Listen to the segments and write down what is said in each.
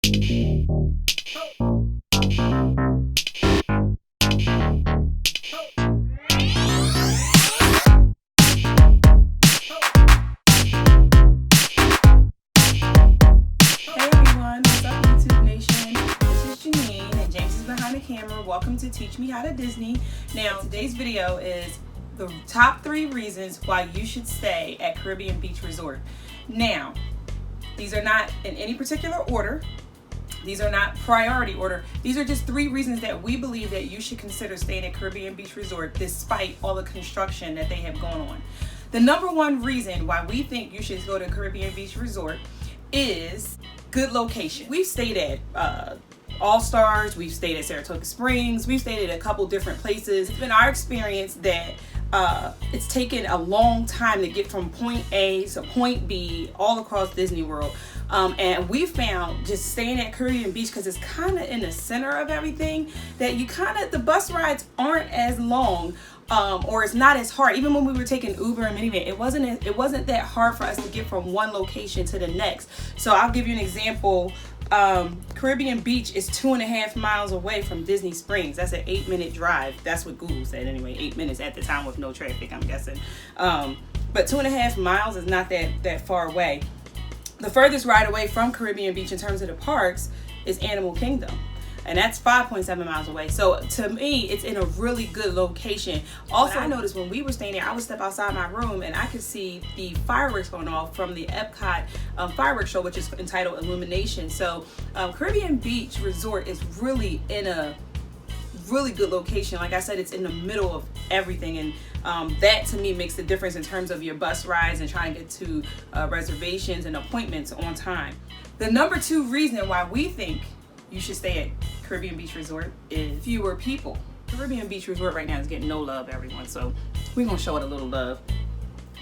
Welcome to Teach Me How to Disney. Now, today's video is the top 3 reasons why you should stay at Caribbean Beach Resort. Now, these are not in any particular order. These are not priority order. These are just 3 reasons that we believe that you should consider staying at Caribbean Beach Resort despite all the construction that they have going on. The number 1 reason why we think you should go to Caribbean Beach Resort is good location. We've stayed at All Stars, we've stayed at Saratoga Springs, we've stayed at a couple different places. It's been our experience that it's taken a long time to get from point A to point B all across Disney World. And we found just staying at Caribbean Beach, because it's kind of in the center of everything, that the bus rides aren't as long. Or it's not as hard. Even when we were taking Uber and minivan, it wasn't that hard for us to get from one location to the next. So I'll give you an example. Caribbean Beach is 2.5 miles away from Disney Springs. That's an 8-minute drive. That's what Google said anyway. 8 minutes at the time with no traffic, I'm guessing. But 2.5 miles is not that far away. The furthest ride away from Caribbean Beach in terms of the parks is Animal Kingdom, and that's 5.7 miles away. So to me, it's in a really good location. Also, I noticed when we were staying there, I would step outside my room and I could see the fireworks going off from the Epcot fireworks show, which is entitled Illumination. So Caribbean Beach Resort is really in a really good location. Like I said, it's in the middle of everything, and that to me makes the difference in terms of your bus rides and trying to get to reservations and appointments on time. The number 2 reason why we think you should stay at Caribbean Beach Resort is fewer people. Caribbean Beach Resort right now is getting no love, everyone, so we're gonna show it a little love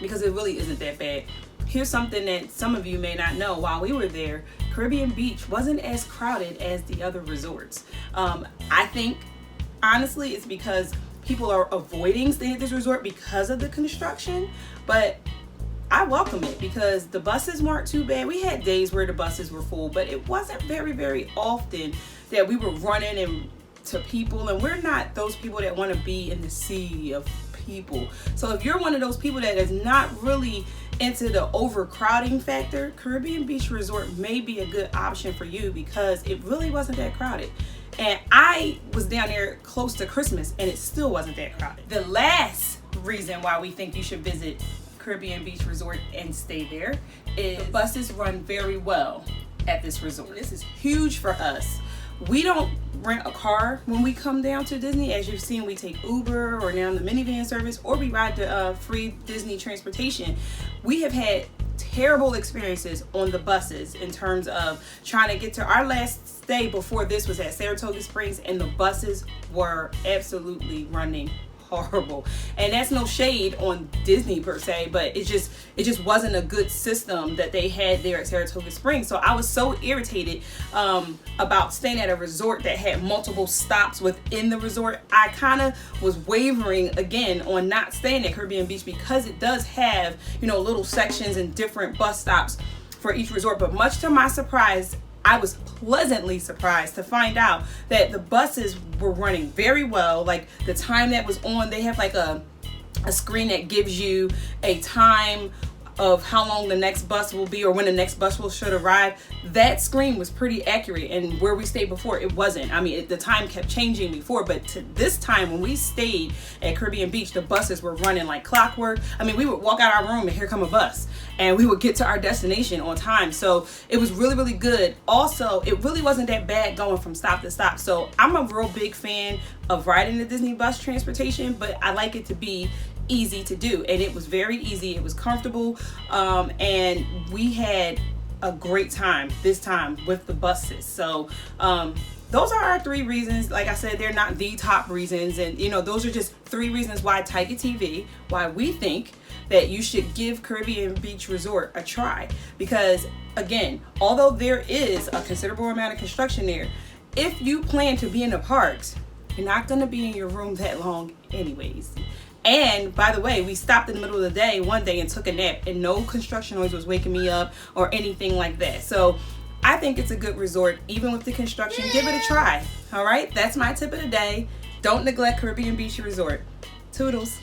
because it really isn't that bad. Here's something that some of you may not know. While we were there, Caribbean Beach wasn't as crowded as the other resorts. I think honestly it's because people are avoiding staying at this resort because of the construction, but I welcome it because the buses weren't too bad. We had days where the buses were full, but it wasn't very often that we were running into people, and we're not those people that want to be in the sea of people. So if you're one of those people that is not really into the overcrowding factor, Caribbean Beach Resort may be a good option for you because it really wasn't that crowded. And I was down there close to Christmas and it still wasn't that crowded. The last reason why we think you should visit Caribbean Beach Resort and stay there is the buses run very well at this resort. This is huge for us. We don't rent a car when we come down to Disney. As you've seen, we take Uber or now the minivan service, or we ride the free Disney transportation. We have had terrible experiences on the buses in terms of trying to get to our last stay before this was at Saratoga Springs, and the buses were absolutely running horrible. And that's no shade on Disney per se, but it just wasn't a good system that they had there at Saratoga Springs. So I was so irritated about staying at a resort that had multiple stops within the resort. I kind of was wavering again on not staying at Caribbean Beach because it does have, little sections and different bus stops for each resort. But much to my surprise, I was pleasantly surprised to find out that the buses were running very well. Like the time that was on, they have like a screen that gives you a time of how long the next bus will be or when the next bus should arrive. That screen was pretty accurate, and where we stayed before, it wasn't. I mean, the time kept changing before, but to this time when we stayed at Caribbean Beach, the buses were running like clockwork. I mean, we would walk out our room and here come a bus, and we would get to our destination on time. So it was really good. Also, it really wasn't that bad going from stop to stop. So I'm a real big fan of riding the Disney bus transportation, but I like it to be easy to do, and it was very easy. It was comfortable, and we had a great time this time with the buses. So those are our 3 reasons. Like I said, they're not the top reasons, and those are just 3 reasons why Tiggett TV, why we think that you should give Caribbean Beach Resort a try. Because again, although there is a considerable amount of construction there, if you plan to be in the parks, you're not going to be in your room that long anyways. And by the way, we stopped in the middle of the day one day and took a nap, and no construction noise was waking me up or anything like that. So I think it's a good resort, even with the construction. Give it a try. All right, that's my tip of the day. Don't neglect Caribbean Beach Resort. Toodles.